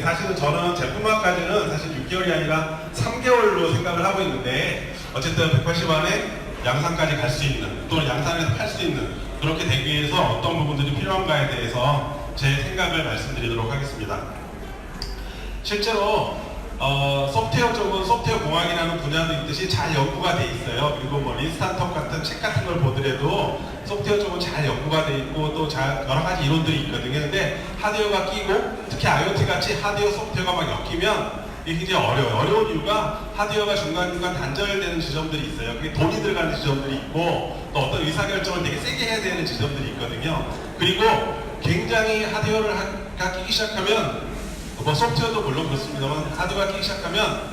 사실은 저는 제품화까지는 사실 6개월이 아니라 3개월로 생각을 하고 있는데 어쨌든 180원에 양산까지 갈 수 있는 또는 양산에서 팔 수 있는 그렇게 되기 위해서 어떤 부분들이 필요한가에 대해서 제 생각을 말씀드리도록 하겠습니다. 실제로 소프트웨어 쪽은 소프트웨어 공학이라는 분야도 있듯이 잘 연구가 돼 있어요. 그리고 뭐 린스타트업 같은 책 같은 걸 보더라도 소프트웨어 쪽은 잘 연구가 돼 있고 또 여러 가지 이론들이 있거든요. 근데 하드웨어가 끼고 특히 IoT 같이 하드웨어 소프트웨어가 막 엮이면 이게 굉장히 어려워요. 어려운 이유가 하드웨어가 중간중간 단절되는 지점들이 있어요. 그게 돈이 들어가는 지점들이 있고 또 어떤 의사결정을 되게 세게 해야 되는 지점들이 있거든요. 그리고 굉장히 하드웨어가 끼기 시작하면 뭐 소프트웨어도 물론 그렇습니다만 하드웨어가 끼기 시작하면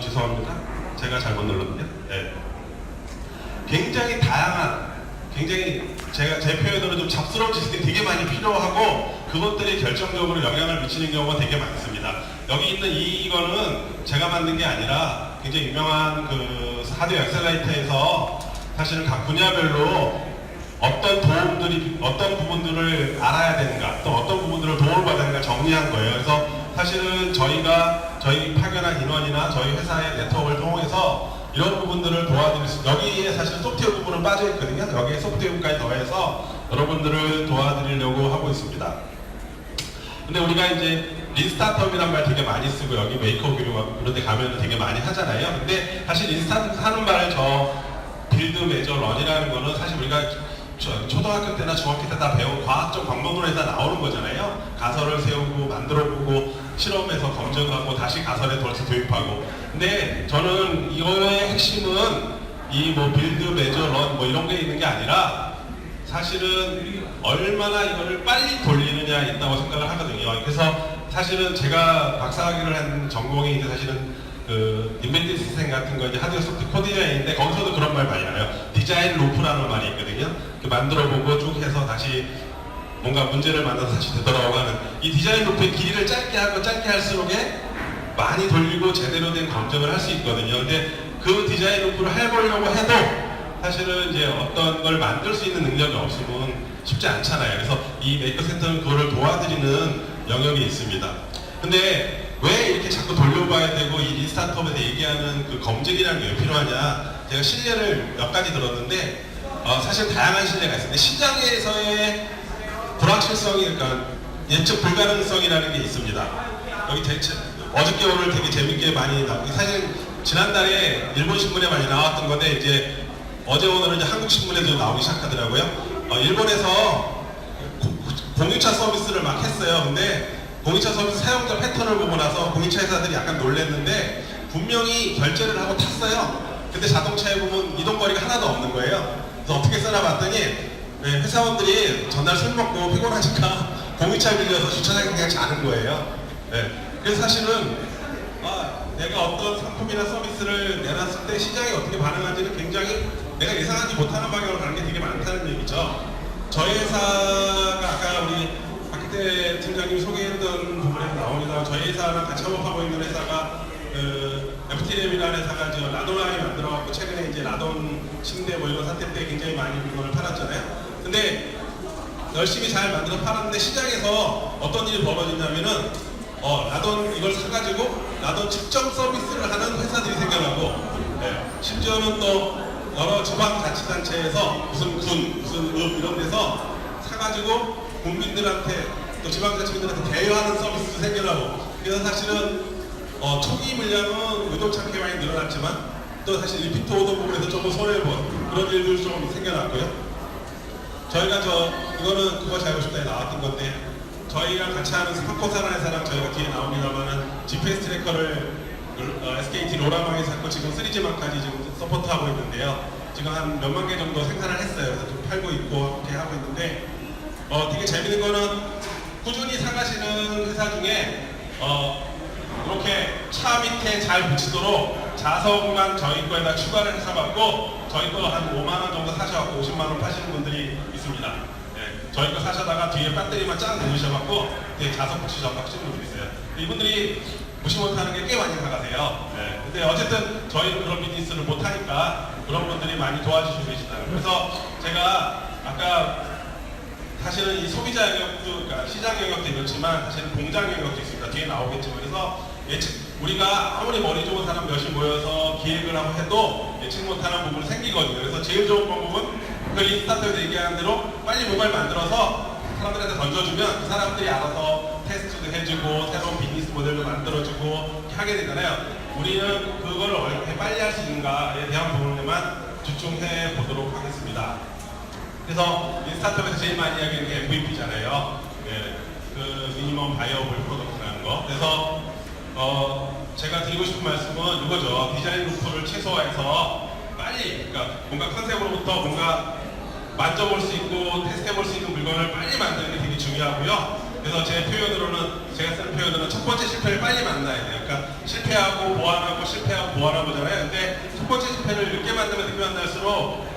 죄송합니다. 제가 잘못 눌렀네요. 네. 굉장히 다양한 굉장히 제 표현으로 좀 잡스러운 지식이 되게 많이 필요하고 그것들이 결정적으로 영향을 미치는 경우가 되게 많습니다. 여기 있는 이거는 제가 만든 게 아니라 굉장히 유명한 그 하드웨어 엑셀레이터에서 사실은 각 분야별로 어떤 부분들을 알아야 되는가 또 어떤 부분들을 도움을 받아야 되는가 정리한 거예요. 그래서 사실은 저희 파견한 인원이나 저희 회사의 네트워크를 통해서 이런 부분들을 도와드릴 수, 여기에 사실 소프트웨어 부분은 빠져 있거든요. 여기에 소프트웨어까지 더해서 여러분들을 도와드리려고 하고 있습니다. 근데 우리가 이제 린스타트업이란 말 되게 많이 쓰고 여기 메이커 교육 그런 데 가면 되게 많이 하잖아요. 근데 사실 린스타트업 하는 말을 빌드 메저 런이라는 거는 사실 우리가 초등학교 때나 중학교 때 다 배운 과학적 방법론에서 나오는 거잖아요. 가설을 세우고 만들어보고 실험해서 검증하고 다시 가설에 다시 도입하고. 근데 저는 이거의 핵심은 이 뭐 빌드, 메저, 런 뭐 이런 게 있는 게 아니라 사실은 얼마나 이거를 빨리 돌리느냐에 있다고 생각을 하거든요. 그래서 사실은 제가 박사학위를 한 전공이 이제 사실은 그 인벤티브 시스템 같은 거 이제 하드웨어 소프트 코디자인인데 거기서도 그런 말 많이 나와요. 디자인 루프라는 말이 있거든요. 만들어보고 쭉 해서 다시 뭔가 문제를 만나서 다시 되돌아오고 하는 이 디자인 루프의 길이를 짧게 하고 짧게 할수록에 많이 돌리고 제대로 된 검증을 할 수 있거든요. 근데 그 디자인 루프를 해보려고 해도 사실은 이제 어떤 걸 만들 수 있는 능력이 없으면 쉽지 않잖아요. 그래서 이 메이커 센터는 그거를 도와드리는 영역이 있습니다. 근데 왜 이렇게 자꾸 돌려봐야 되고 이 린스타트업에 대해 얘기하는 그 검증이라는 게 왜 필요하냐? 제가 실례를 몇 가지 들었는데 사실 다양한 실례가 있습니다. 시장에서의 불확실성이 그러니까 예측 불가능성이라는 게 있습니다. 여기 어저께 오늘 되게 재밌게 많이 나오고 사실 지난달에 일본 신문에 많이 나왔던 건데 이제 어제 오늘은 이제 한국 신문에도 나오기 시작하더라고요. 일본에서 공유차 서비스를 막 했어요. 근데 공유차 서비스 사용자 패턴을 보고 나서 공유차 회사들이 약간 놀랬는데 분명히 결제를 하고 탔어요. 근데 자동차에 보면 이동거리가 하나도 없는 거예요. 그래서 어떻게 써나봤더니 회사원들이 전날 술 먹고 피곤하니까 공유차 빌려서 주차장에 그냥 자는 거예요. 그래서 사실은 내가 어떤 상품이나 서비스를 내놨을 때 시장이 어떻게 반응하는지는 굉장히 내가 예상하지 못하는 방향으로 가는 게 되게 많다는 얘기죠. 저희 회사가 아까 우리 박기태 팀장님이 소개했던 부분에서 나옵니다. 저희 회사랑 같이 협업하고 있는 회사가 FT램이라는 회사가 이제 라돈이 만들어갖고 최근에 이제 라돈 침대 뭐 이런 사태 때 굉장히 많이 물건을 팔았잖아요. 근데 열심히 잘 만들어 팔았는데 시장에서 어떤 일이 벌어졌냐면은 라돈 이걸 사가지고 라돈 측정 서비스를 하는 회사들이 생겨나고 심지어는 또 여러 지방자치단체에서 무슨 군, 무슨 읍 이런 데서 사가지고 국민들한테 또 지방자치민들한테 대여하는 서비스도 생겨나고 그래서 사실은 초기 물량은 의도치 않게 많이 늘어났지만 또 사실 리피트 오더 부분에서 조금 손해본 그런 일들 좀 생겨났고요. 저희가 이거는 그거 잘하고 싶다에 나왔던 건데 저희랑 같이 하는 스파코사라는 회사랑 저희가 뒤에 나옵니다만은 GPS 트래커를 SKT 로라망에서 했고 지금 3G 망까지 지금 서포트하고 있는데요. 지금 한 몇만 개 정도 생산을 했어요. 그래서 좀 팔고 있고 이렇게 하고 있는데 되게 재밌는 거는 꾸준히 사가시는 회사 중에 이렇게 차 밑에 잘 붙이도록 자석만 저희 거에다 추가를 해서 받고 저희 거 한 5만원 정도 사셔갖고 50만원 파시는 분들이 있습니다. 저희 거 사셔다가 뒤에 배터리만 쫙 넣으셔갖고 뒤에 자석 붙이셔서 하시는 분들이 있어요. 이분들이 무시 못하는 게 꽤 많이 나가세요. 근데 어쨌든 저희는 그런 비즈니스를 못하니까 그런 분들이 많이 도와주시고 계시다. 그래서 제가 아까 사실은 이 소비자 영역도, 그러니까 시장 영역도 이렇지만 사실은 공장 영역도 있습니다. 뒤에 나오겠지만 그래서 우리가 아무리 머리 좋은 사람 몇이 모여서 기획을 하고 해도 예측 못하는 부분이 생기거든요. 그래서 제일 좋은 방법은 그 리스타트에서 얘기하는 대로 빨리 뭔가를 만들어서 사람들한테 던져주면 그 사람들이 알아서 테스트도 해주고 새로운 비즈니스 모델도 만들어주고 이렇게 하게 되잖아요. 우리는 그거를 어떻게 빨리 할 수 있는가에 대한 부분에만 집중해 보도록 하겠습니다. 그래서 이 스타트업에서 제일 많이 이야기하는 게 MVP잖아요. 네, 그 미니멈 바이어블 프로덕트라는 거. 그래서 제가 드리고 싶은 말씀은 이거죠. 디자인 루프를 최소화해서 빨리, 그러니까 뭔가 컨셉으로부터 뭔가 만져볼 수 있고 테스트해볼 수 있는 물건을 빨리 만드는 게 되게 중요하고요. 그래서 제 표현으로는, 제가 쓰는 표현으로는 첫 번째 실패를 빨리 만나야 돼요. 그러니까 실패하고 보완하고 실패하고 보완하고잖아요. 근데 첫 번째 실패를 늦게 만들면 늦게 만날수록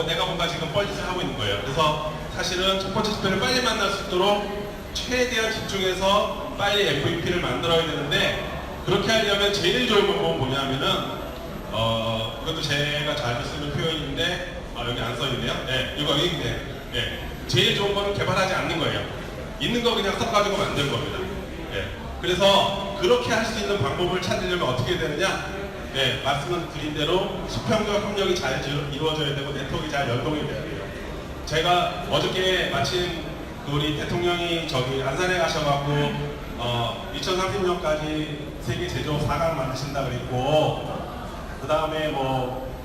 내가 뭔가 지금 뻘짓을 하고 있는 거예요. 그래서 사실은 첫 번째 실패를 빨리 만날 수 있도록 최대한 집중해서 빨리 MVP를 만들어야 되는데, 그렇게 하려면 제일 좋은 방법은 뭐냐면은 이것도 제가 잘 쓰는 표현인데 여기 안 써있네요. 네, 이거 여기 있네. 네, 제일 좋은 거는 개발하지 않는 거예요. 있는 거 그냥 섞어가지고 만든 겁니다. 네, 그래서 그렇게 할 수 있는 방법을 찾으려면 어떻게 되느냐? 네, 말씀을 드린 대로 수평적 협력이 잘 이루어져야 되고 네트워크가 잘 연동이 돼야 돼요. 제가 어저께 마침 우리 대통령이 저기 안산에 가셔갖고 2030년까지 세계 제조업 4강 만드신다 그랬고, 그 다음에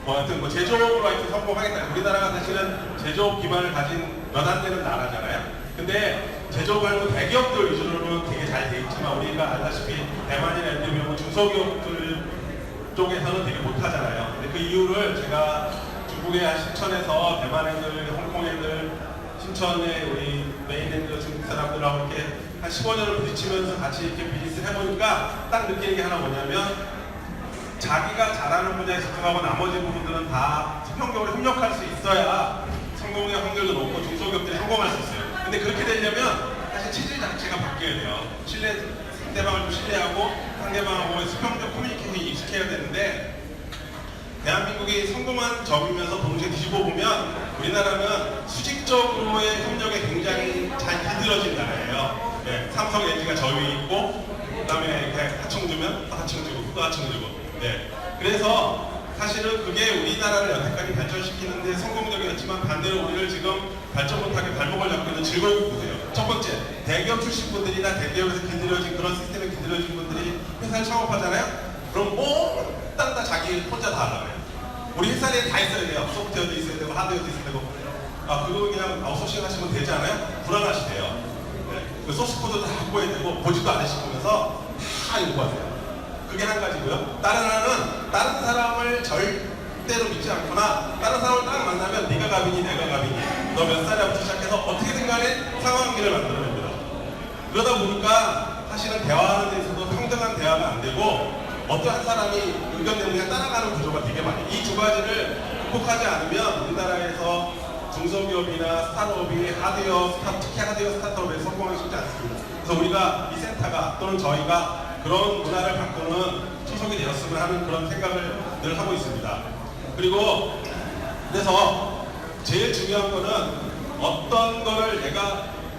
하여튼 제조업으로 하여튼 성공하겠다. 우리나라가 사실은 제조업 기반을 가진 몇 안 되는 나라잖아요. 근데 제조업 말고 대기업들 위주로는 되게 잘 돼 있지만 우리가 알다시피 대만이나 인도네시아 중소기업들 쪽에서는 되게 못하잖아요. 근데 그 이유를 제가 중국의 한 신천에서 대만 애들, 홍콩 애들, 신천에 우리 메인랜드 중국 사람들하고 이렇게 한 15년을 부딪히면서 같이 이렇게 비즈니스를 해보니까 딱 느끼는 게 하나 뭐냐면, 자기가 잘하는 분야에 집중하고 나머지 부분들은 다 수평적으로 협력할 수 있어야 성공의 확률도 높고 중소기업들이 성공할 수 있어요. 근데 그렇게 되려면 사실 체질 자체가 바뀌어야 돼요. 상대방을 좀 신뢰하고 상대방하고 수평적 커뮤니케이션이 익숙해야 되는데, 대한민국이 성공한 점이면서 동시에 뒤집어 보면 우리나라는 수직적으로의 협력에 굉장히 잘 길들여진 나라예요. 네, 삼성 LG가 저 위에 있고, 그 다음에 하청 주면 하청 주고 또 하청 주고. 네, 그래서 사실은 그게 우리나라를 여태까지 발전시키는데 성공적이었지만 반대로 우리를 지금 발전 못하게 발목을 잡고 있는 즐거움이 보세요. 첫 번째, 대기업 출신 분들이나 대기업에서 길들여진 그런 시스템에 길들여진 분들이 회사를 창업하잖아요. 그럼 몽땅 다 자기 혼자 다 하려고 해요. 우리 회사에 다 있어야 돼요. 소프트웨어도 있어야 되고 하드웨어도 있어야 되고. 그거 그냥 아웃소싱 하시면 되지 않아요? 불안하시대요. 네, 그 소스코드 다 바꿔야 되고 보지도 않으시면서 다 요구하세요. 그게 한 가지고요. 다른 하나는 다른 사람을 절대로 믿지 않거나, 다른 사람을 딱 만나면 네가 갑이니 내가 갑이니 너 몇 살이야부터 시작해서 어떻게든 간에 상황관계를 만들어냅니다. 그러다 보니까 사실은 대화하는 데 있어도 평등한 대화가 안 되고 어떤 사람이 의견 내면 그냥 따라가는 구조가 되게 많아요. 이 두 가지를 극복하지 않으면 우리나라에서 중소기업이나 스타트업이 특히 하드웨어 스타트업에 성공하기 쉽지 않습니다. 그래서 우리가 이 센터가 또는 저희가 그런 문화를 바꾸는 초석이 되었으면 하는 그런 생각을 늘 하고 있습니다. 그리고 그래서 제일 중요한 거는 어떤 거를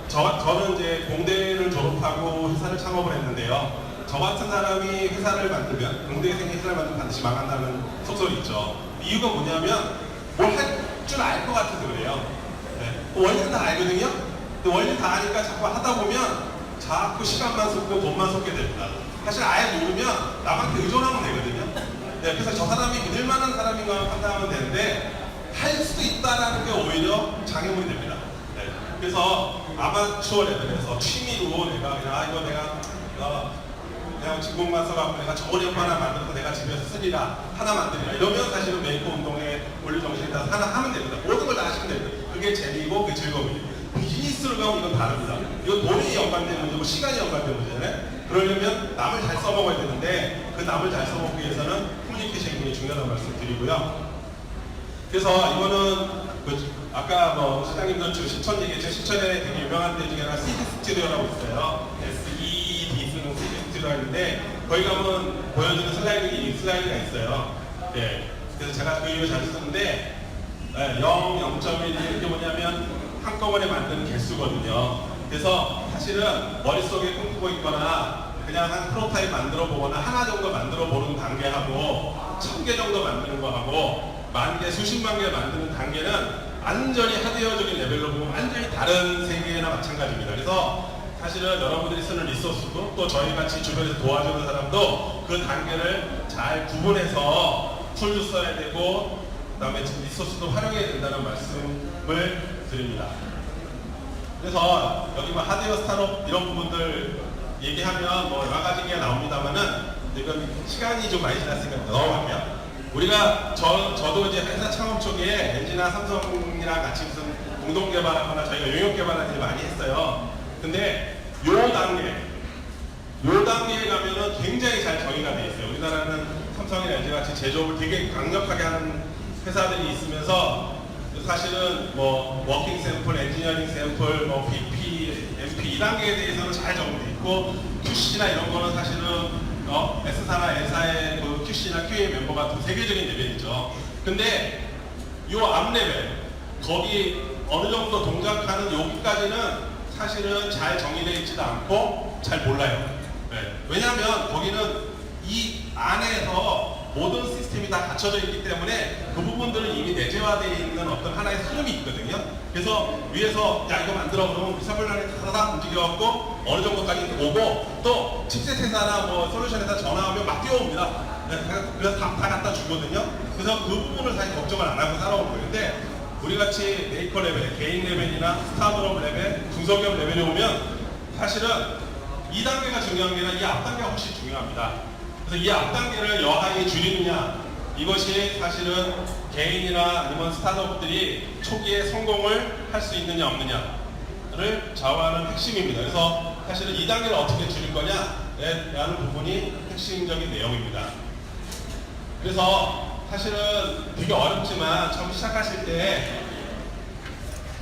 저는 이제 공대를 졸업하고 회사를 창업을 했는데요. 저 같은 사람이 회사를 만들면, 공대생이 회사를 만들면 반드시 망한다는 속설이 있죠. 이유가 뭐냐면 뭘 할 줄 알 것 같아서 그래요. 네. 원리는 다 알거든요. 근데 원리 다 아니까 자꾸 하다 보면 자꾸 시간만 쏟고 돈만 쏟게 됩니다. 사실 아예 모르면 남한테 의존하면 되거든요. 네, 그래서 저 사람이 믿을 만한 사람인가 판단하면 되는데 할 수도 있다라는 게 오히려 장애물이 됩니다. 네, 그래서 아마추어 레벨에서 취미로 내가 그냥 이거 내가 진공만 써갖고 내가 저번에 하나 만들어서 내가 집에서 쓰리라 하나 만들리라 이러면 사실은 메이커 운동에 원리 정신에 따라서 하나 하면 됩니다. 모든 걸 다 하시면 됩니다. 그게 재미고 그게 즐거움이에요. 비즈니스로 가면 이건 다릅니다. 이건 돈이 연관된 문제고 시간이 연관된 문제잖아요. 그러려면 남을 잘 써먹어야 되는데 그 남을 잘 써먹기 위해서는 커뮤니케이션이 굉장히 중요하다는 말씀 드리고요. 그래서 이거는 아까 시장님도 신천 얘기했죠. 신천에 되게 유명한 데 중에 하나 CD 스튜디오라고 있어요. SED 쓰는 CD 스튜디오가 있는데 거기 가면 보여주는 슬라이드가 있어요. 네. 그래서 제가 그 이유 잘 쓰는데 0, 0.1 이게 뭐냐면 한꺼번에 만드는 개수거든요. 그래서 사실은 머릿속에 꿈꾸고 있거나 그냥 한 프로타입 만들어 보거나 하나 정도 만들어 보는 단계하고 1000개 정도 만드는 거하고 10,000개, 수십만 개 만드는 단계는 완전히 하드웨어적인 레벨로 보면 완전히 다른 세계나 마찬가지입니다. 그래서 사실은 여러분들이 쓰는 리소스도 또 저희같이 주변에서 도와주는 사람도 그 단계를 잘 구분해서 툴도 써야 되고 그 다음에 리소스도 활용해야 된다는 말씀을 드립니다. 그래서 여기 뭐 하드웨어 스타트업 이런 부분들 얘기하면 뭐 여러 가지가 나옵니다만은 이건 시간이 좀 많이 지났으니까 넘어갈게요. 우리가 저도 이제 회사 창업 초기에 LG나 삼성이랑 같이 무슨 공동 개발하거나 저희가 용역 개발하는 일 많이 했어요. 근데 요 단계에 가면은 굉장히 잘 정의가 돼 있어요. 우리나라는 삼성이나 LG 같이 제조업을 되게 강력하게 하는 회사들이 있으면서 사실은 뭐 워킹 샘플, 엔지니어링 샘플, 뭐 PP, MP 이 단계에 대해서는 잘 정의돼 있고 QC나 이런 거는 사실은 S사나 L사의 그 QC나 QA 멤버가 좀 세계적인 레벨이죠. 근데 요 앞 레벨 거기 어느 정도 동작하는 여기까지는 사실은 잘 정의되어 있지도 않고 잘 몰라요. 네. 왜냐하면 거기는 이 안에서 모든 시스템이 다 갖춰져 있기 때문에 그 부분들은 이미 내재화되어 있는 어떤 하나의 흐름이 있거든요. 그래서 위에서 야 이거 만들어 그러면 우리 서블란이 다다닥 움직여갖고 어느 정도까지 오고 또 칩셋 회사나 뭐 솔루션 회사 전화하면 막 뛰어옵니다. 그래서 다 갖다 주거든요. 그래서 그 부분을 사실 걱정을 안 하고 살아온 거예요. 근데 우리같이 메이커 레벨, 개인 레벨이나 스타트업 레벨, 중소기업 레벨에 오면 사실은 2단계가 중요한 게 아니라 이 앞단계가 훨씬 중요합니다. 그래서 이 앞단계를 여하게 줄이느냐 이것이 사실은 개인이나 아니면 스타트업들이 초기에 성공을 할 수 있느냐 없느냐를 좌우하는 핵심입니다. 그래서 사실은 2단계를 어떻게 줄일 거냐라는 부분이 핵심적인 내용입니다. 그래서 사실은 되게 어렵지만 처음 시작하실 때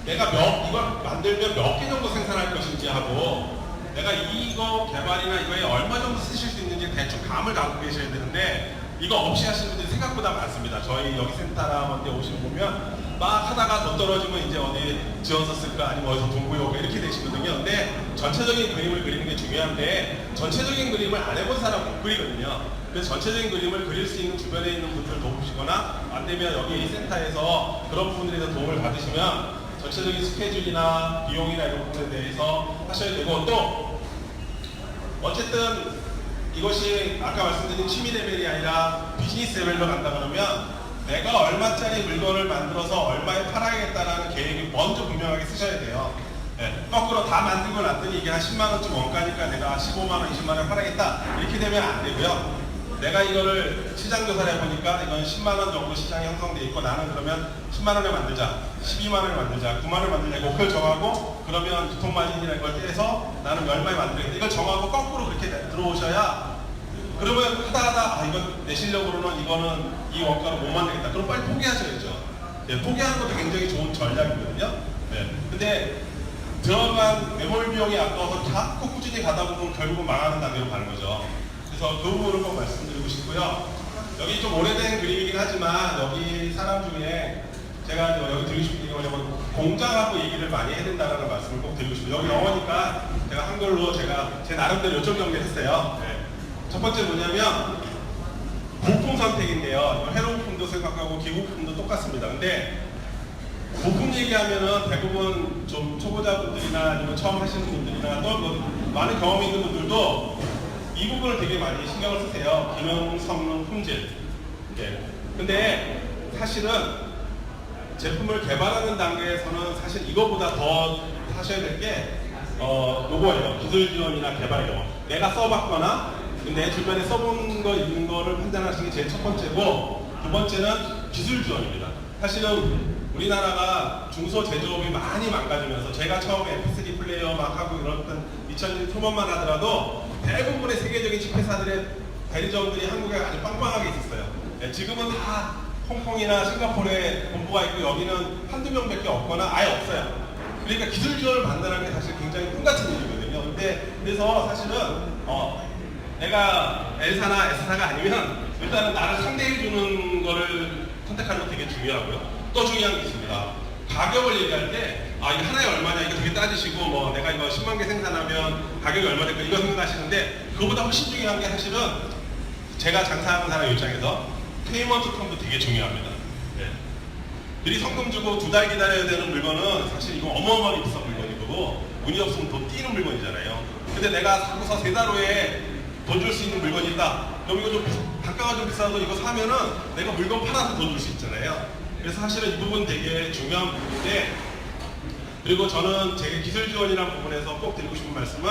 내가 이걸 만들면 몇 개 정도 생산할 것인지 하고 내가 이거 개발이나 이거에 얼마 정도 쓰실 수 있는지 대충 감을 갖고 계셔야 되는데 이거 없이 하시는 분들이 생각보다 많습니다. 저희 여기 센터나 뭔데 오시면 보면 막 하다가 돈 떨어지면 이제 어디 지원서 쓸까 아니면 어디서 돈 구해오고 이렇게 되시거든요. 근데 전체적인 그림을 그리는 게 중요한데 전체적인 그림을 안 해본 사람은 못 그리거든요. 그래서 전체적인 그림을 그릴 수 있는 주변에 있는 분들을 도우시거나 안 되면 여기 이 센터에서 그런 부분들에 대해서 도움을 받으시면 전체적인 스케줄이나 비용이나 이런 부분에 대해서 하셔야 되고 또 어쨌든 이것이 아까 말씀드린 취미 레벨이 아니라 비즈니스 레벨로 간다 그러면 내가 얼마짜리 물건을 만들어서 얼마에 팔아야겠다라는 계획이 먼저 분명하게 쓰셔야 돼요. 네. 거꾸로 다 만들고 났더니 이게 한 10만원쯤 원가니까 내가 15만원, 20만원 팔아야겠다 이렇게 되면 안 되고요. 내가 이거를 시장 조사를 해보니까 이건 10만원 정도 시장이 형성돼 있고 나는 그러면 10만원에 만들자, 12만원에 만들자, 9만원에 만들자 목표를 정하고 그러면 유통마진이라는 걸 떼서 나는 얼마에 만들겠다 이걸 정하고 거꾸로 그렇게 들어오셔야 그러면 하다 이건 내 실력으로는 이거는 이 원가로 못 만들겠다 그럼 빨리 포기하셔야죠. 네, 포기하는 것도 굉장히 좋은 전략이거든요. 네. 근데 들어간 매몰 비용이 아까워서 자꾸 꾸준히 가다 보면 결국은 망하는 단계로 가는 거죠. 그래서 그 부분을 꼭 말씀드리고 싶고요. 여기 좀 오래된 그림이긴 하지만 여기 사람 중에 제가 여기 드리고 싶은 게 뭐냐면 공장하고 얘기를 많이 해야 된다는 말씀을 꼭 드리고 싶어요. 여기 영어니까 제가 한글로 제가 제 나름대로 요점 정리했어요. 네. 첫 번째 뭐냐면 부품 선택인데요. 회로부품도 생각하고 기부품도 똑같습니다. 근데 부품 얘기하면은 대부분 좀 초보자분들이나 아니면 처음 하시는 분들이나 또 뭐 많은 경험이 있는 분들도 이 부분을 되게 많이 신경을 쓰세요. 기능, 성능, 품질. 네. 근데 사실은 제품을 개발하는 단계에서는 사실 이거보다 더 하셔야 될 게 요거예요. 기술 지원이나 개발 경험. 내가 써봤거나 내 주변에 써본 거 있는 거를 판단하시는 게 제일 첫 번째고 두 번째는 기술 지원입니다. 사실은 우리나라가 중소 제조업이 많이 망가지면서 제가 처음에 MP3 플레이어 막 하고 이랬던 2000년 초반만 하더라도 대부분의 세계적인 칩회사들의 대리점들이 한국에 아주 빵빵하게 있었어요. 네, 지금은 다 홍콩이나 싱가포르에 본부가 있고 여기는 한두 명밖에 없거나 아예 없어요. 그러니까 기술 지원을 만드는 게 사실 굉장히 꿈같은 일이거든요. 근데 그래서 사실은 내가 L사나 S사가 아니면 일단은 나를 상대해주는 거를 선택하는 거 되게 중요하고요. 또 중요한 게 있습니다. 가격을 얘기할 때 아 이거 하나에 얼마냐 이거 되게 따지시고 뭐 내가 이거 10만 개 생산하면 가격이 얼마 될까 이거 생각하시는데 그거보다 훨씬 중요한 게 사실은 제가 장사하는 사람 입장에서 페이먼트 텀도 되게 중요합니다. 네. 미리 성금 주고 2달 기다려야 되는 물건은 사실 이거 어마어마하게 비싼 물건이고 운이 없으면 돈 뛰는 물건이잖아요. 근데 내가 사고서 3달 후에 돈 줄 수 있는 물건이 있다. 그럼 이거 좀 단가가 좀 비싸도 이거 사면은 내가 물건 팔아서 돈 줄 수 있잖아요. 그래서 사실은 이 부분 되게 중요한 부분인데 그리고 저는 제 기술 지원이라는 부분에서 꼭 드리고 싶은 말씀은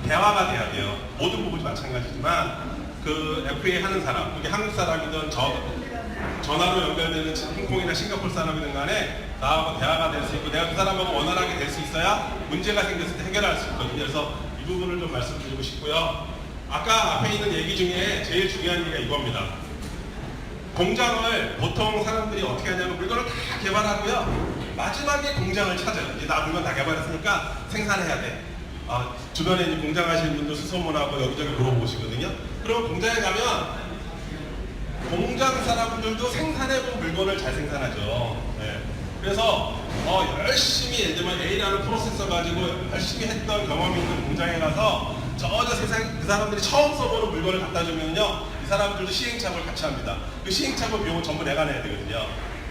대화가 돼야 돼요. 모든 부분이 마찬가지지만 그 FA 하는 사람, 그게 한국 사람이든 전화로 연결되는 홍콩이나 싱가포르 사람이든 간에 나하고 대화가 될 수 있고 내가 그 사람하고 원활하게 될 수 있어야 문제가 생겼을 때 해결할 수 있거든요. 그래서 이 부분을 좀 말씀드리고 싶고요. 아까 앞에 있는 얘기 중에 제일 중요한 얘기가 이겁니다. 공장을 보통 사람들이 어떻게 하냐면 물건을 다 개발하고요. 마지막에 공장을 찾아요. 이제 나 물건 다 개발했으니까 생산해야 돼. 주변에 이제 공장 하시는 분들 수소문하고 여기저기 물어보시거든요. 그러면 공장에 가면 공장 사람들도 생산해본 물건을 잘 생산하죠. 네. 그래서 열심히 예를 들면 A라는 프로세서 가지고 열심히 했던 경험이 있는 공장에 가서 저 세상 그 사람들이 처음 써보는 물건을 갖다 주면요 이 사람들도 시행착오를 같이 합니다. 그 시행착오 비용은 전부 내가 내야 되거든요.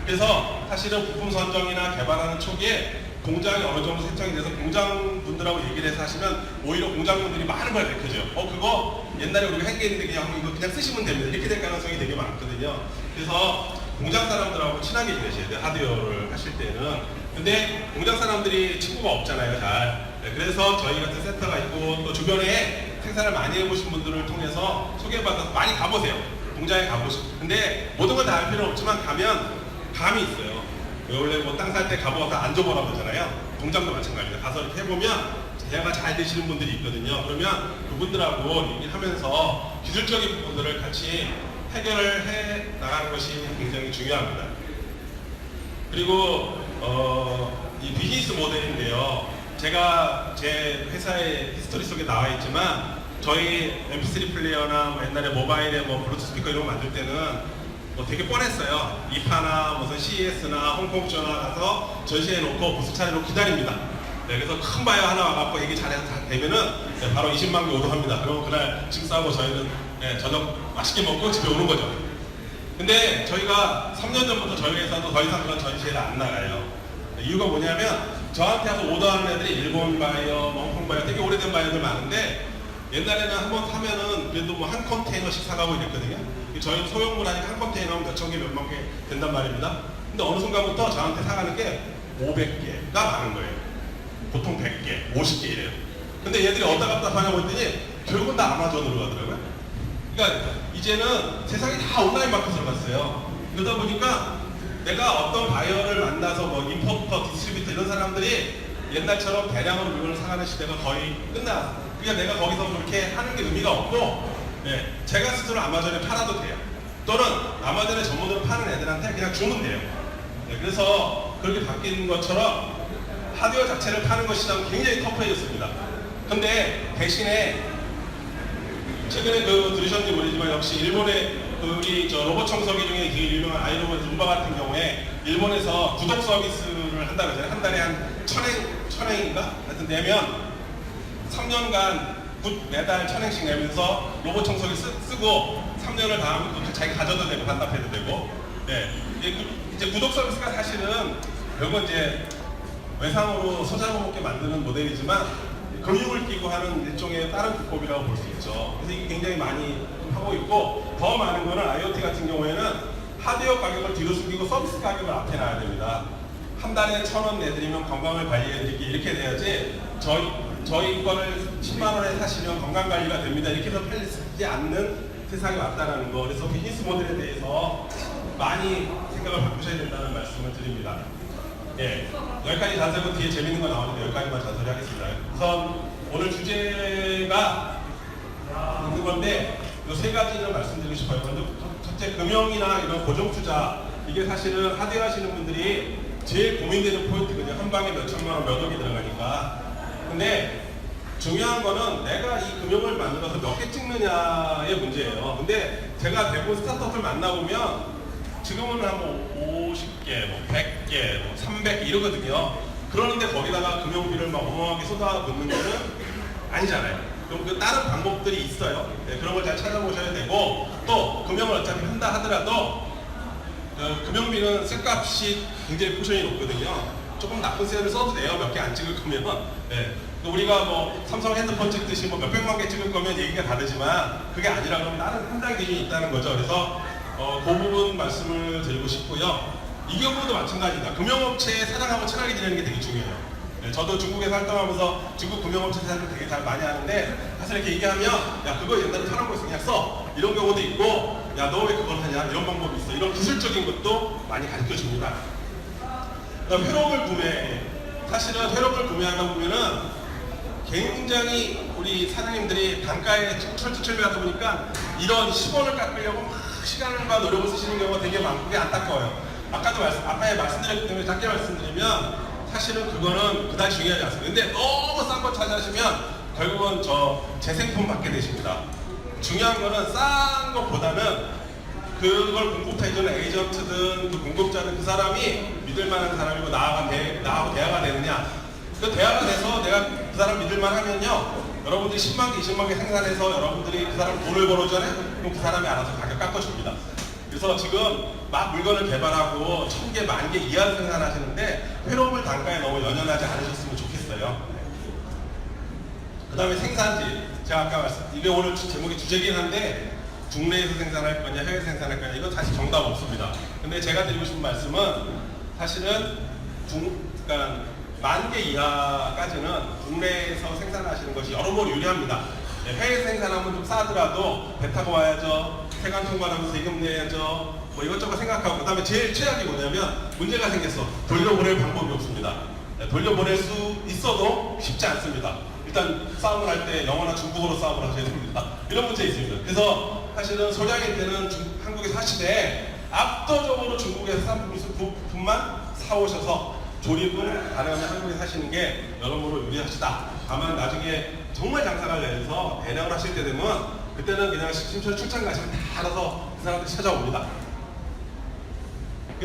그래서 사실은 부품 선정이나 개발하는 초기에 공장이 어느 정도 세팅이 돼서 공장분들하고 얘기를 해서 하시면 오히려 공장분들이 많은 걸 밝혀줘요. 그거 옛날에 우리가 한 게 있는데 그냥 쓰시면 됩니다. 이렇게 될 가능성이 되게 많거든요. 그래서 공장 사람들하고 친하게 지내셔야 돼요. 하드웨어를 하실 때는. 근데 공장 사람들이 친구가 없잖아요, 잘. 네, 그래서 저희 같은 센터가 있고 또 주변에 생산을 많이 해보신 분들을 통해서 소개받아서 많이 가보세요. 공장에 가보시고. 근데 모든 걸 다 알 필요는 없지만 가면 감이 있어요. 원래 뭐 땅 살 때 가보아서 안 줘보라고 하잖아요. 공장도 마찬가지입니다. 가서 이렇게 해보면 대화가 잘 되시는 분들이 있거든요. 그러면 그분들하고 얘기를 하면서 기술적인 부분들을 같이 해결을 해 나가는 것이 굉장히 중요합니다. 그리고 이 비즈니스 모델인데요. 제가 제 회사의 히스토리 속에 나와 있지만 저희 MP3 플레이어나 뭐 옛날에 모바일에 뭐 블루투스 스피커 이런 거 만들 때는 뭐 되게 뻔했어요. 이파나 무슨 CES나 홍콩전화 가서 전시해놓고 부스 차례로 기다립니다. 네, 그래서 큰 바이어 하나 와갖고 얘기 잘해서 다 되면은 네, 바로 20만 개 오더합니다. 그러면 그날 짐 싸고 저희는 네, 저녁 맛있게 먹고 집에 오는 거죠. 근데 저희가 3년 전부터 저희 회사도 더 이상 그런 전시회를 안 나가요. 네, 이유가 뭐냐면 저한테 와서 오더하는 애들이 일본 바이어, 홍콩 바이어 되게 오래된 바이어들 많은데 옛날에는 한번 사면은 그래도 뭐 한 컨테이너씩 사가고 이랬거든요. 저희는 소형물 하니까 한 컨테이너면 몇천 개, 몇만 개 된단 말입니다. 근데 어느 순간부터 저한테 사가는 게 500개가 많은 거예요. 보통 100개, 50개 이래요. 근데 얘들이 어디다 갖다 파냐고 했더니 결국은 다 아마존으로 가더라고요. 그러니까 이제는 세상이 다 온라인 마켓으로 갔어요. 그러다 보니까 내가 어떤 바이어를 만나서 뭐 임포터, 디스트리뷰터 이런 사람들이 옛날처럼 대량으로 물건을 사가는 시대가 거의 끝났어요. 그러니까 내가 거기서 그렇게 하는 게 의미가 없고 네, 제가 스스로 아마존에 팔아도 돼요. 또는 아마존에 전문으로 파는 애들한테 그냥 주면 돼요. 네, 그래서 그렇게 바뀐 것처럼 하드웨어 자체를 파는 것 시장은 굉장히 터프해졌습니다. 근데 대신에 최근에 들으셨는지 모르지만 역시 일본의 우리 로봇 청소기 중에 되게 유명한 아이로봇 룸바 같은 경우에 일본에서 구독 서비스를 한다고 하잖아요. 한 달에 한 1000엔인가? 하여튼 내면 3년간 매달 1000엔씩 내면서 로봇 청소기 쓰고 3년을 다 하면 자기 가져도 되고 반납해도 되고 네. 이제 구독 서비스가 사실은 결국 이제 외상으로 소장을 먹게 만드는 모델이지만 금융을 끼고 하는 일종의 다른 기법이라고 볼 수 있죠. 그래서 이게 굉장히 많이 하고 있고 더 많은 거는 IoT 같은 경우에는 하드웨어 가격을 뒤로 숨기고 서비스 가격을 앞에 놔야 됩니다. 한 달에 1000원 내드리면 건강을 관리해드리기 이렇게 돼야지 저희 거를 10만 원에 사시면 건강관리가 됩니다. 이렇게 해서 팔리지 않는 세상이 왔다는 거. 그래서 비즈니스 모델에 대해서 많이 생각을 바꾸셔야 된다는 말씀을 드립니다. 예, 여기까지 잔소리고 뒤에 재밌는 거 나오는데 여기까지만 잔소리 하겠습니다. 우선 오늘 주제가 있는 건데 이 세 가지는 말씀드리고 싶어요. 먼저 첫째, 금융이나 이런 고정투자 이게 사실은 하드웨어 하시는 분들이 제일 고민되는 포인트거든요. 한 방에 몇 천만 원, 몇 억이 들어가니까. 근데 중요한 거는 내가 이 금융을 만들어서 몇 개 찍느냐의 문제예요. 근데 제가 대부분 스타트업을 만나보면 지금은 한 뭐 50개, 뭐 100개, 뭐 300개 이러거든요. 그러는데 거기다가 금융비를 막 어마어마하게 쏟아붓는 거는 아니잖아요. 그럼 그 다른 방법들이 있어요. 네, 그런 걸 잘 찾아보셔야 되고, 또 금융을 어차피 한다 하더라도 금융비는 쇳값이 굉장히 포션이 높거든요. 조금 나쁜 셀을 써도 돼요. 몇 개 안 찍을 거면. 네. 우리가 뭐 삼성 핸드폰 찍듯이 뭐 몇백만 개 찍을 거면 얘기가 다르지만 그게 아니라 그러면 다른 판단 기준이 있다는 거죠. 그래서 그 부분 말씀을 드리고 싶고요. 이 경우도 마찬가지입니다. 금융업체에 사장하고 친하게 지내는 게 되게 중요해요. 네, 저도 중국에서 활동하면서 중국 금융업체 사장들 되게 잘 많이 하는데 사실 이렇게 얘기하면 야 그거 옛날에 사는 거에서 그냥 써 이런 경우도 있고 야 너 왜 그걸 하냐 이런 방법이 있어 이런 기술적인 것도 많이 가르쳐 줍니다. 그다음 회로물 구매 사실은 회로물 구매하다 보면은 굉장히 우리 사장님들이 단가에 철두철미하다 보니까 이런 10원을 깎으려고 막 시간과 노력을 쓰시는 경우가 되게 많고 그게 안타까워요. 아까도 아까 말씀드렸기 때문에 짧게 말씀드리면 사실은 그거는 그다지 중요하지 않습니다. 근데 너무 싼 거 찾아하시면 결국은 저 재생품 받게 되십니다. 중요한 거는 싼 것보다는 그걸 공급해주는 에이전트든 그 공급자든 그 사람이 믿을만한 사람이고 나하고 대화가 되느냐. 그 대화가 돼서 내가 그 사람 믿을만 하면요. 여러분들이 10만 개, 20만 개 생산해서 여러분들이 그 사람 돈을 벌어주잖아요. 그럼 그 사람이 알아서 가격 깎아줍니다. 그래서 지금 막 물건을 개발하고 1000개, 10,000개 이하를 생산하시는데 회로물 단가에 너무 연연하지 않으셨으면 좋겠어요. 그 다음에 생산지. 제가 아까 이게 오늘 제목이 주제긴 한데 국내에서 생산할 거냐 해외에서 생산할 거냐 이건 사실 정답 없습니다. 근데 제가 드리고 싶은 말씀은 사실은 그러니까 10,000개 이하까지는 국내에서 생산하시는 것이 여러모로 유리합니다. 해외에서 생산하면 좀 싸더라도 배 타고 와야죠. 세관 통관하면서 세금 내야죠. 뭐 이것저것 생각하고 그 다음에 제일 최악이 뭐냐면 문제가 생겼어. 돌려보낼 방법이 없습니다. 돌려보낼 수 있어도 쉽지 않습니다. 일단 싸움을 할 때 영어나 중국어로 싸움을 하셔야 됩니다. 이런 문제 있습니다. 그래서 사실은 소량일 때는 한국에서 하시되 압도적으로 중국에서 산 부품만 사오셔서 조립을 가능하면 한국에서 하시는 게 여러모로 유리하시다. 다만 나중에 정말 장사가 내서 대량을 하실 때 되면 그때는 그냥 심지어 출장 가시면 다 알아서 그 사람들이 찾아옵니다.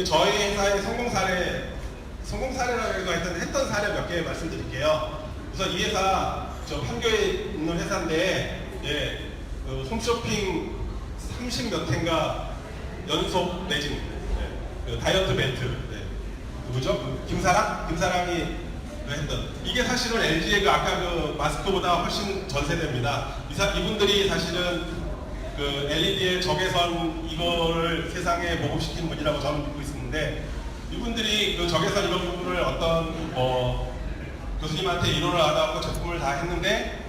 저희 회사의 성공 사례라고 했던 사례 몇 개 말씀드릴게요. 그래서 이 회사 저 판교에 있는 회사인데 예, 그 홈쇼핑 30몇 회인가 연속 매진 예, 그 다이어트 벨트 예, 누구죠? 김사랑이 했던 이게 사실은 LG의 그 아까 그 마스크보다 훨씬 전 세대입니다. 이분들이 사실은 그 LED의 적외선 이거를 세상에 보급시킨 분이라고 저는 믿고 있었는데 이분들이 그 적외선 이런 부분을 어떤 교수님한테 이론을 하다가 제품을 다 했는데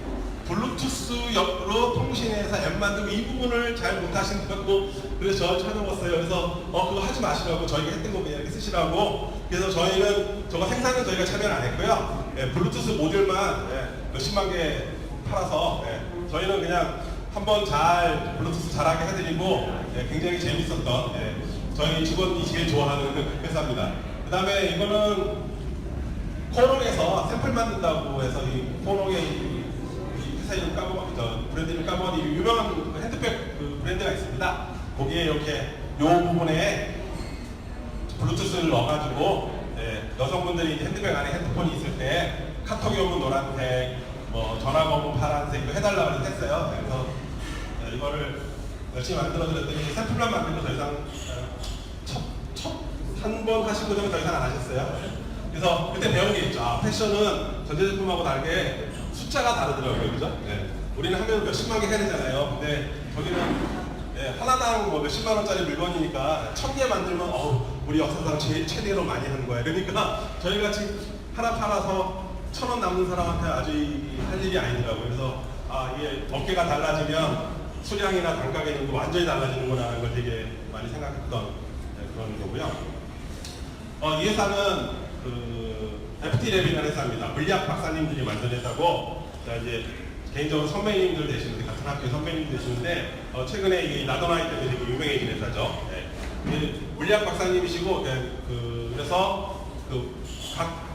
블루투스 옆으로 통신해서 앱 만들고 이 부분을 잘 못하신다고 그래서 저를 찾아봤어요. 그래서 그거 하지 마시라고 저희가 했던 거 그냥 이렇게 쓰시라고 그래서 저희는 저거 생산은 저희가 참여를 안 했고요. 예, 블루투스 모듈만 몇십만 개 팔아서 저희는 그냥 한번 잘 블루투스 잘하게 해드리고 굉장히 재밌었던 저희 직원이 제일 좋아하는 회사입니다. 그 다음에 이거는 코롱에서 샘플 만든다고 해서 이 코롱의 회사 이름 브랜드 이름 까먹었는데 유명한 핸드백 그 브랜드가 있습니다. 거기에 이렇게 요 부분에 블루투스를 넣어가지고 여성분들이 이제 핸드백 안에 핸드폰이 있을 때 카톡이 오면 노란색, 뭐 전화가 오면 파란색 이거 해달라고 했어요. 그래서 이거를 열심히 만들어드렸더니 샘플만 만들고 더 이상 한 번 하시고 더 이상 안 하셨어요. 그래서 그때 배운 게 있죠. 패션은 전자제품하고 다르게 숫자가 다르더라고요. 그죠? 우리는 하면 몇십만 개 해야 되잖아요. 근데 저기는 하나당 뭐 몇십만 원짜리 물건이니까 1000개 만들면 우리 역사상 최대로 많이 하는 거예요. 그러니까 저희 같이 하나 팔아서 1,000원 남는 사람한테 아주 할 일이 아니더라고요. 그래서 이게 업계가 달라지면 수량이나 단가 개념도 완전히 달라지는구나라는 걸 되게 많이 생각했던 그런 거고요. 이 회사는 FT랩이라는 회사입니다. 물리학 박사님들이 만든 회사고, 이제 개인적으로 선배님들 되시는데, 같은 학교 선배님들 되시는데, 최근에 이 라더나이 때문에 되게 유명해진 회사죠. 물리학 박사님이시고, 그래서 각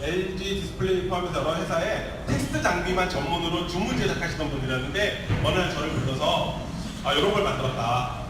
LG 디스플레이 포함해서 여러 회사에 텍스트 장비만 전문으로 주문 제작하시던 분이었는데, 어느 날 저를 불러서, 이런 걸 만들었다.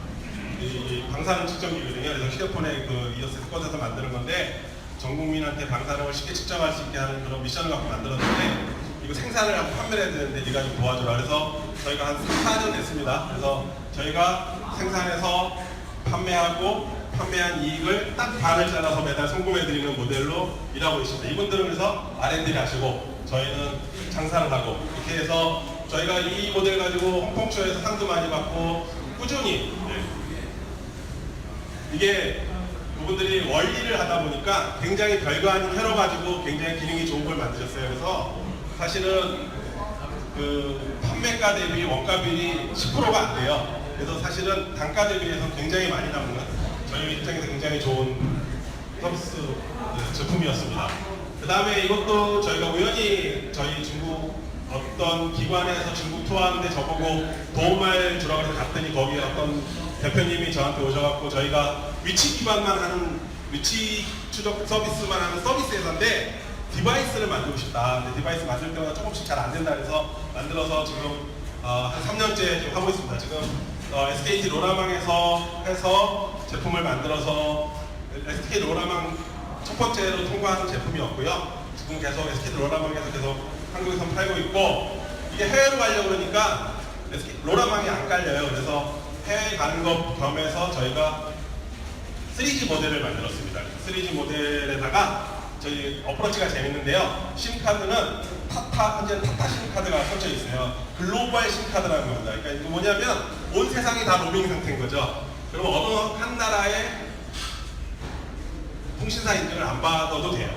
이 방사능 측정기거든요. 그래서 휴대폰에 그 이어서 꽂아서 만드는 건데, 전 국민한테 방사능을 쉽게 측정할 수 있게 하는 그런 미션을 갖고 만들었는데 이거 생산을 하고 판매를 해야 되는데 네가 좀 도와줘라. 그래서 저희가 한 4년 됐습니다. 그래서 저희가 생산해서 판매한 이익을 딱 반을 잘라서 매달 송금해드리는 모델로 일하고 있습니다. 이분들은 그래서 R&D를 하시고 저희는 장사를 하고 이렇게 해서 저희가 이 모델 가지고 홍콩쇼에서 상도 많이 받고 꾸준히 이게 그분들이 원리를 하다 보니까 굉장히 별거 아닌 회로 가지고 굉장히 기능이 좋은 걸 만드셨어요. 그래서 사실은 그 판매가 대비 원가 비율이 10%가 안 돼요. 그래서 사실은 단가 대비해서 굉장히 많이 남는 저희 입장에서 굉장히 좋은 서비스 제품이었습니다. 그 다음에 이것도 저희가 우연히 저희 중국 어떤 기관에서 중국 투어하는데 저보고 도움을 주라고 해서 갔더니 거기 어떤 대표님이 저한테 오셔갖고 저희가 위치 기반만 하는 위치 추적 서비스만 하는 서비스 회사인데 디바이스를 만들고 싶다. 근데 디바이스 만들 때마다 조금씩 잘 안 된다 해서 만들어서 지금 한 3년째 지금 하고 있습니다. 지금 SKT 로라망에서 해서 제품을 만들어서 SK 로라망 첫 번째로 통과하는 제품이었고요. 지금 계속 SK 로라망에서 계속 한국에서 팔고 있고 이게 해외로 가려고 그러니까 SK 로라망이 안 깔려요. 그래서 해외 가는 것 겸해서 저희가 3G 모델을 만들었습니다. 3G 모델에다가 저희 어프로치가 재밌는데요. 심카드는 현재 타타 심카드가 설쳐 있어요. 글로벌 심카드라는 겁니다. 그러니까 이거 뭐냐면 온 세상이 다 로밍 상태인 거죠. 그럼 어느 한 나라의 통신사 인증을 안 받아도 돼요.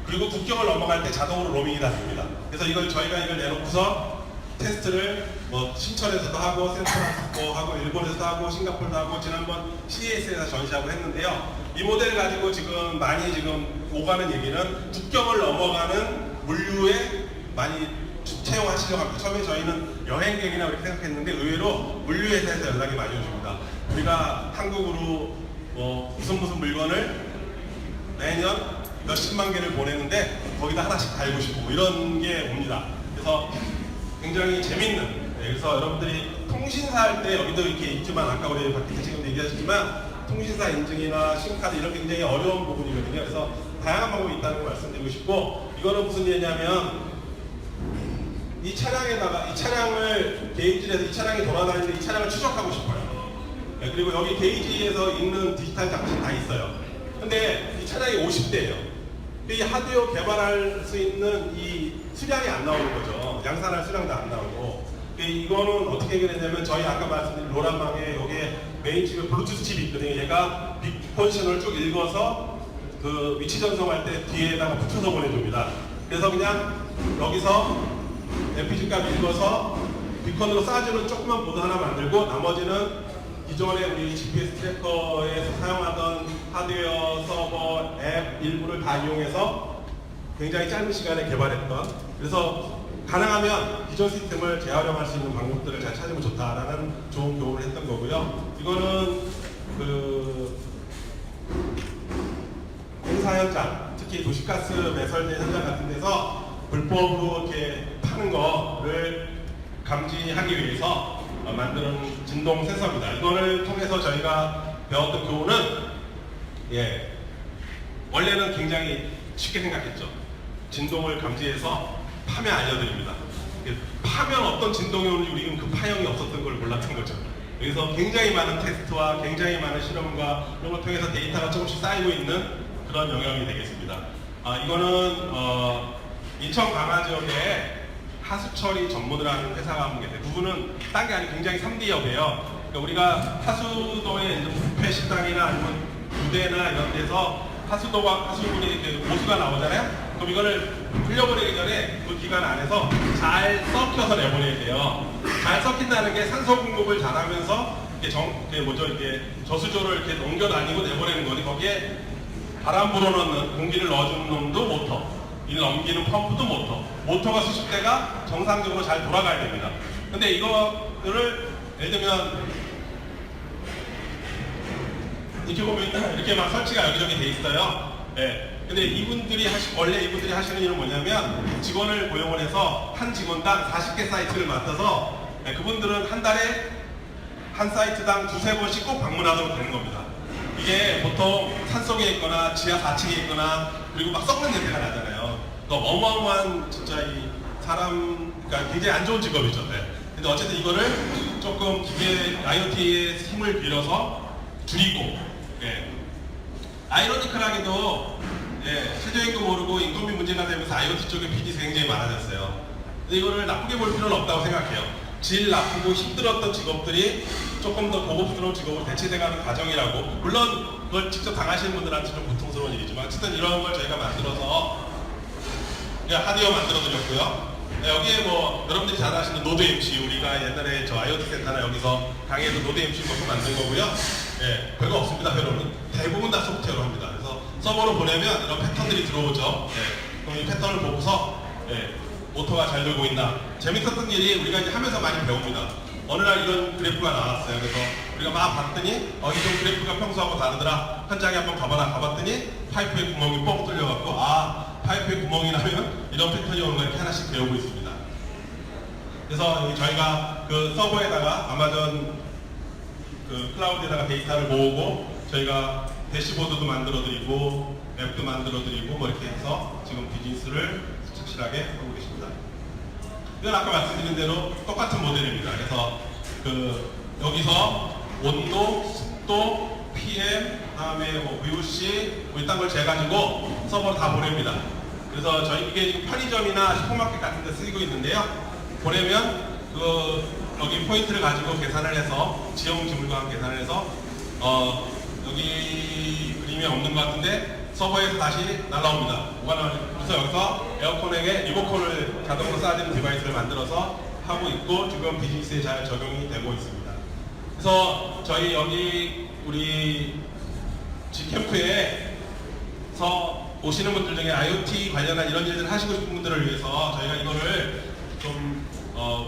그리고 국경을 넘어갈 때 자동으로 로밍이 다 됩니다. 그래서 저희가 이걸 내놓고서 테스트를 뭐 신천에서도 하고 센트럴에서도 하고 일본에서도 하고 싱가포르도 하고 지난번 CES에서 전시하고 했는데요. 이 모델을 가지고 지금 많이 오가는 얘기는 국경을 넘어가는 물류에 많이 채용하시려고 합니다. 처음에 저희는 여행객이나 그렇게 생각했는데 의외로 물류회사에서 연락이 많이 오십니다. 우리가 한국으로 무슨 물건을 매년 몇십만 개를 보내는데 거기다 하나씩 달고 싶고 이런 게 옵니다. 그래서 굉장히 재밌는 그래서 여러분들이 통신사 할 때 여기도 이렇게 있지만 아까 우리 박기태 지금도 얘기하셨지만 통신사 인증이나 심카드 이런 굉장히 어려운 부분이거든요. 그래서 다양한 방법이 있다는 걸 말씀드리고 싶고 이거는 무슨 얘기냐면 이 차량을 게이지를 해서 이 차량이 돌아다니는데 이 차량을 추적하고 싶어요. 그리고 여기 게이지에서 있는 디지털 장치 다 있어요. 근데 이 차량이 50대예요. 이 하드웨어 개발할 수 있는 이 수량이 안 나오는 거죠. 양산할 수량도 안 나오고. 이거는 어떻게 해결했냐면 저희 아까 말씀드린 로란망에 여기에 메인 칩에 블루투스 칩이 있거든요. 얘가 빅 포지션을 쭉 읽어서 그 위치 전송할 때 뒤에다가 붙여서 보내줍니다. 그래서 그냥 여기서 MPG 값 읽어서 비컨으로 쏴주는 조그만 보드 하나 만들고 나머지는 기존에 우리 GPS 트래커에서 사용하던 하드웨어, 서버, 앱 일부를 다 이용해서 굉장히 짧은 시간에 개발했던 그래서 가능하면 기존 시스템을 재활용할 수 있는 방법들을 잘 찾으면 좋다라는 좋은 교훈을 했던 거고요. 이거는 공사 현장, 특히 도시가스 매설된 현장 같은 데서 불법으로 이렇게 파는 거를 감지하기 위해서 만드는 진동 센서입니다. 이거를 통해서 저희가 배웠던 교훈은 원래는 굉장히 쉽게 생각했죠. 진동을 감지해서 파면 알려드립니다. 파면 어떤 진동이 오는지 우리는 그 파형이 없었던 걸 몰랐던 거죠. 여기서 굉장히 많은 테스트와 굉장히 많은 실험과 이런 걸 통해서 데이터가 조금씩 쌓이고 있는 그런 영역이 되겠습니다. 이거는 인천 강화 지역에 하수처리 전문을 하는 회사가 한 분 계세요. 그분은 딴 게 아니고 굉장히 3D업이에요. 그러니까 우리가 하수도에 이제 뷔페 식당이나 아니면 부대나 이런 데서 하수분이 이렇게 오수가 나오잖아요. 그럼 이거를 흘려보내기 전에 그 기간 안에서 잘 썩혀서 내보내야 돼요. 잘 썩힌다는 게 산소 공급을 잘하면서 이게 저수조를 이렇게 넘겨 다니고 내보내는 거니 거기에 바람 불어넣는 공기를 넣어주는 놈도 모터, 이 넘기는 펌프도 모터가 수십 대가 정상적으로 잘 돌아가야 됩니다. 근데 이거를 예를 들면 이렇게 보면 이렇게 막 설치가 여기저기 돼 있어요. 근데 원래 이분들이 하시는 일은 뭐냐면 직원을 고용을 해서 한 직원당 40개 사이트를 맡아서 그분들은 한 달에 한 사이트당 두세 번씩 꼭 방문하도록 되는 겁니다. 이게 보통 산속에 있거나 지하 4층에 있거나 그리고 막 썩는 냄새가 나잖아요. 그 어마어마한 진짜 이 사람, 그러니까 굉장히 안 좋은 직업이죠. 네. 근데 어쨌든 이거를 조금 기계 IoT의 힘을 빌려서 줄이고, 예. 아이러니컬하게도 예, 실조임금 오르고 인건비 문제가 되면서 IoT 쪽에 비즈니스 굉장히 많아졌어요. 근데 이거를 나쁘게 볼 필요는 없다고 생각해요. 질 나쁘고 힘들었던 직업들이 조금 더 고급스러운 직업으로 대체돼가는 과정이라고. 물론 그걸 직접 당하시는 분들한테 좀 고통스러운 일이지만 어쨌든 이런 걸 저희가 만들어서 그냥 하드웨어 만들어드렸고요. 네, 여기에 뭐 여러분들이 잘 아시는 노드 MC, 우리가 옛날에 저 IoT 센터나 여기서 강의에서 노드 MC 것도 만든 거고요. 예, 별거 없습니다. 회로는 대부분 다 소프트웨어로 합니다. 그래서 서버로 보내면 이런 패턴들이 들어오죠. 예, 그럼 이 패턴을 보고서 예, 모터가 잘 돌고 있나. 재밌었던 일이 우리가 이제 하면서 많이 배웁니다. 어느 날 이런 그래프가 나왔어요. 그래서 우리가 막 봤더니 이런 그래프가 평소하고 다르더라. 현장에 한번 가봤더니 파이프에 구멍이 뻥 뚫려갖고 파이프에 구멍이 나면 이런 패턴이 오는 거 이렇게 하나씩 배우고 있습니다. 그래서 저희가 그 서버에다가 아마존 그 클라우드에다가 데이터를 모으고 저희가 대시보드도 만들어드리고 맵도 만들어드리고 뭐 이렇게 해서 지금 비즈니스를 착실하게 하고 계십니다. 이건 아까 말씀드린 대로 똑같은 모델입니다. 그래서 그 여기서 온도, 습도, PM, 다음에 뭐 VOC 뭐 이딴 걸 재가지고 서버로 다 보냅니다. 그래서 저희 이게 지금 편의점이나 슈퍼마켓 같은 데 쓰이고 있는데요. 보내면 그 여기 포인트를 가지고 계산을 해서 지형 지물과 계산을 해서 여기 그림이 없는 것 같은데 서버에서 다시 날라옵니다. 뭐가 나오죠? 그래서 여기서 에어컨에게 리모컨을 자동으로 쏴주는 디바이스를 만들어서 하고 있고 지금 비즈니스에 잘 적용이 되고 있습니다. 그래서 저희 여기 우리 G캠프에서 오시는 분들 중에 IoT 관련한 이런 일들을 하시고 싶은 분들을 위해서 저희가 이거를 좀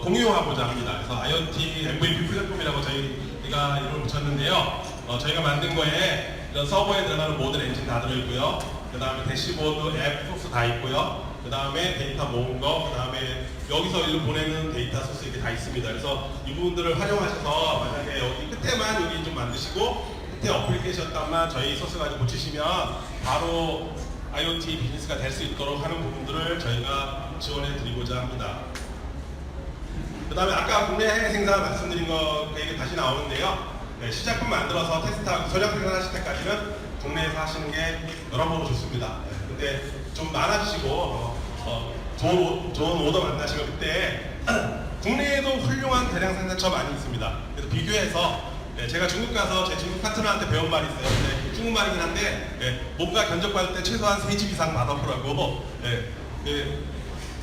공유하고자 합니다. 그래서 IoT MVP 플랫폼이라고 저희가 이름을 붙였는데요. 저희가 만든 거에 이런 서버에 들어가는 모든 엔진 다 들어있고요. 그 다음에 대시보드, 앱, 소스 다 있고요. 그 다음에 데이터 모은 거, 그 다음에 여기서 일로 보내는 데이터 소스 이게 다 있습니다. 그래서 이 부분들을 활용하셔서 만약에 여기 끝에만 여기 좀 만드시고 끝에 어플리케이션만 저희 소스 가지고 붙이시면 바로 IoT 비즈니스가 될 수 있도록 하는 부분들을 저희가 지원해 드리고자 합니다. 그 다음에 아까 국내 해외 생산 말씀드린 거 그 얘기 다시 나오는데요. 네, 시작품 만들어서 테스트하고 전략 생산하실 때까지는 국내에서 하시는 게 여러모로 좋습니다. 네, 근데 좀 많아지시고 좋은 오더 만나시면 그때 국내에도 훌륭한 대량 생산처 많이 있습니다. 그래서 비교해서 네, 제가 중국 가서 제 중국 파트너한테 배운 말이 있어요. 근데 중국말이긴 한데 네, 뭔가 견적받을 때 최소한 3집 이상 받아보라고 네,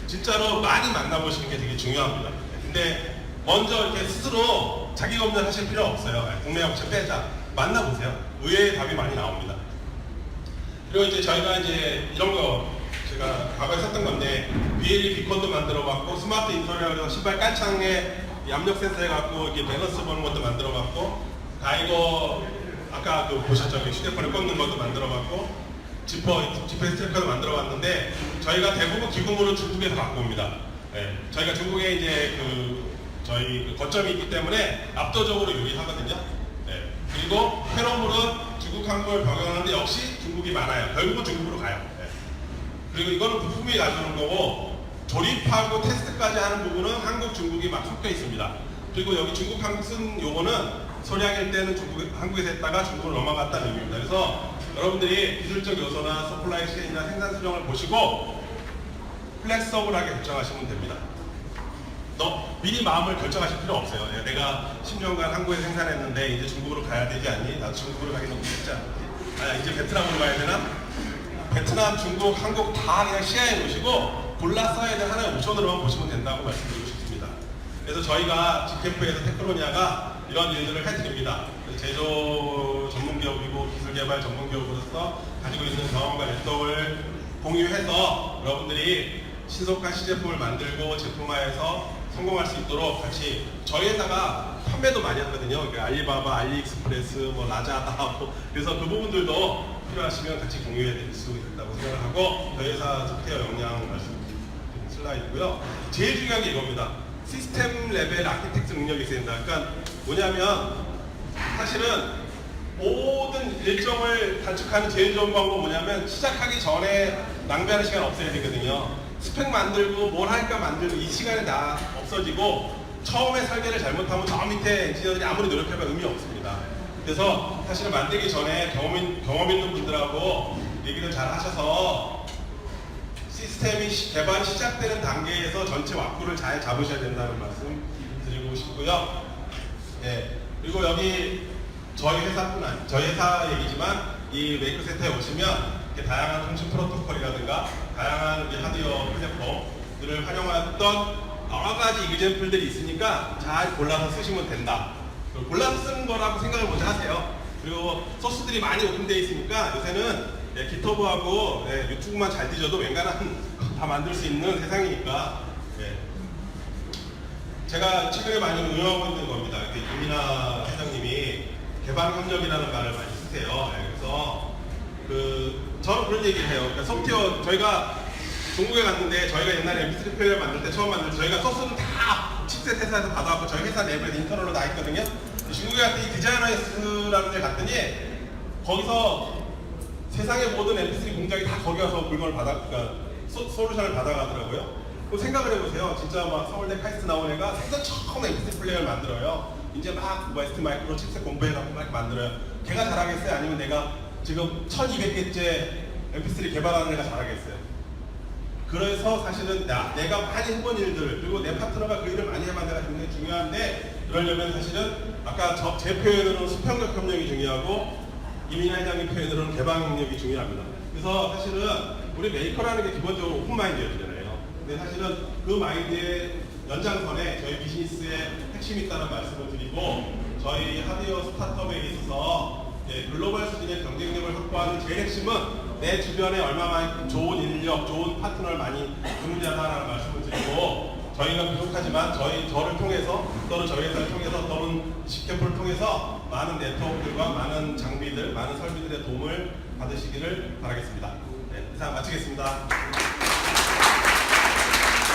진짜로 많이 만나보시는 게 되게 중요합니다. 근데 먼저 이렇게 스스로 자기 검증 하실 필요 없어요. 국내 업체 빼자. 만나보세요. 의외의 답이 많이 나옵니다. 그리고 이제 저희가 이제 이런 거 제가 과거에 썼던 건데 BLE 비콘도 만들어봤고 스마트 인솔이라고 해서 신발 깔창에 압력 센서 해갖고 이렇게 밸런스 보는 것도 만들어봤고 이거 아까 그 보셨죠? 휴대폰을 꽂는 것도 만들어봤고 GPS 트래커도 만들어봤는데 저희가 대부분 기금으로 중국에서 갖고 옵니다. 네, 저희가 중국에 이제 저희 거점이 있기 때문에 압도적으로 유리하거든요. 네, 그리고 페로물은 중국 항공을 병행하는데 역시 중국이 많아요. 결국은 중국으로 가요. 네. 그리고 이거는 부품이 가져오는 거고 조립하고 테스트까지 하는 부분은 한국, 중국이 막 섞여 있습니다. 그리고 여기 중국, 한국 쓴 요거는 소량일 때는 한국에서 했다가 중국으로 넘어갔다는 의미입니다. 그래서 여러분들이 기술적 요소나 서플라이 체인이나 생산 수령을 보시고 플렉서블하게 결정하시면 됩니다. 미리 마음을 결정하실 필요 없어요. 내가 10년간 한국에 생산했는데 이제 중국으로 가야 되지 않니? 나도 중국으로 가기 너무 쉽지 않지? 이제 베트남으로 가야 되나? 베트남, 중국, 한국 다 그냥 시야에 놓으시고 골라 써야 될 하나의 옵션으로만 보시면 된다고 말씀드리고 싶습니다. 그래서 저희가 G캠프에서 테크노니아가 이런 일들을 해드립니다. 제조 전문기업이고 기술개발 전문기업으로서 가지고 있는 경험과 네트워크를 공유해서 여러분들이 신속한 시제품을 만들고 제품화해서 성공할 수 있도록 같이 저희에다가 판매도 많이 하거든요. 그러니까 알리바바, 알리익스프레스, 뭐 라자다, 그래서 그 부분들도 필요하시면 같이 공유해 드릴 수 있다고 생각을 하고 저희 회사 소프트웨어 역량 말씀드린 슬라이드고요. 제일 중요한 게 이겁니다. 시스템 레벨 아키텍트 능력이 있어야 된다. 그러니까 뭐냐면 사실은 모든 일정을 단축하는 제일 좋은 방법은 뭐냐면 시작하기 전에 낭비하는 시간 없애야 되거든요. 스펙 만들고 뭘 할까 만들고 이 시간이 다 없어지고 처음에 설계를 잘못하면 저 밑에 엔지니어들이 아무리 노력해도 의미 없습니다. 그래서 사실은 만들기 전에 경험 있는 분들하고 얘기를 잘 하셔서 시스템이 개발이 시작되는 단계에서 전체 와꾸를 잘 잡으셔야 된다는 말씀 드리고 싶고요. 예. 그리고 여기 저희 회사뿐 아니 저희 회사 얘기지만 이 메이크센터에 오시면 이렇게 다양한 통신 프로토콜이라든가 다양한 하드웨어 플랫폼들을 활용했던 여러 가지 이그젠플들이 있으니까 잘 골라서 쓰시면 된다. 골라서 쓰는 거라고 생각을 먼저 하세요. 그리고 소스들이 많이 오픈되어 있으니까 요새는 기터브하고 유튜브만 잘 뒤져도 웬간한 다 만들 수 있는 세상이니까 제가 최근에 많이 응용하고 있는 겁니다. 유민아 회장님이 개방협력이라는 말을 많이 쓰세요. 그래서 저는 그런 얘기를 해요. 그러니까 소프트웨어 저희가 중국에 갔는데 저희가 옛날에 MP3 플레이어를 만들 때 처음 만들 때 저희가 소스는 다 칩셋 회사에서 받아왔고 저희 회사 내부에 인터널로 다 있거든요. 중국에 갔더니 디자이너스라는 데 갔더니 거기서 세상의 모든 MP3 공장이 다 거기 와서 물건을 그러니까 솔루션을 받아가더라고요. 그럼 생각을 해보세요. 진짜 막 서울대 카이스트 나온 애가 생전 처음 MP3 플레이어를 만들어요. 이제 막 ST 마이크로 칩셋 공부해갖고 막 만들어요. 걔가 잘하겠어요? 아니면 내가 지금 1200개째 MP3 개발하는 애가 잘하겠어요? 그래서 사실은 내가 많이 해본 일들 그리고 내 파트너가 그 일을 많이 해본 데가 굉장히 중요한데 그러려면 사실은 아까 제 표현으로는 수평적 협력이 중요하고 이민아 회장님 표현으로는 개방 협력이 중요합니다. 그래서 사실은 우리 메이커라는 게 기본적으로 오픈 마인드였잖아요. 근데 사실은 그 마인드의 연장선에 저희 비즈니스의 핵심이 있다는 말씀을 드리고 저희 하드웨어 스타트업에 있어서 글로벌 수준의 경쟁력을 확보하는 제일 핵심은 내 주변에 얼마만큼 좋은 인력, 좋은 파트너를 많이 두느냐라는 말씀을 드리고 저희가 부족하지만 저를 통해서 또는 저희 회사를 통해서 또는 식캠프를 통해서 많은 네트워크들과 많은 장비들, 많은 설비들의 도움을 받으시기를 바라겠습니다. 이상 마치겠습니다.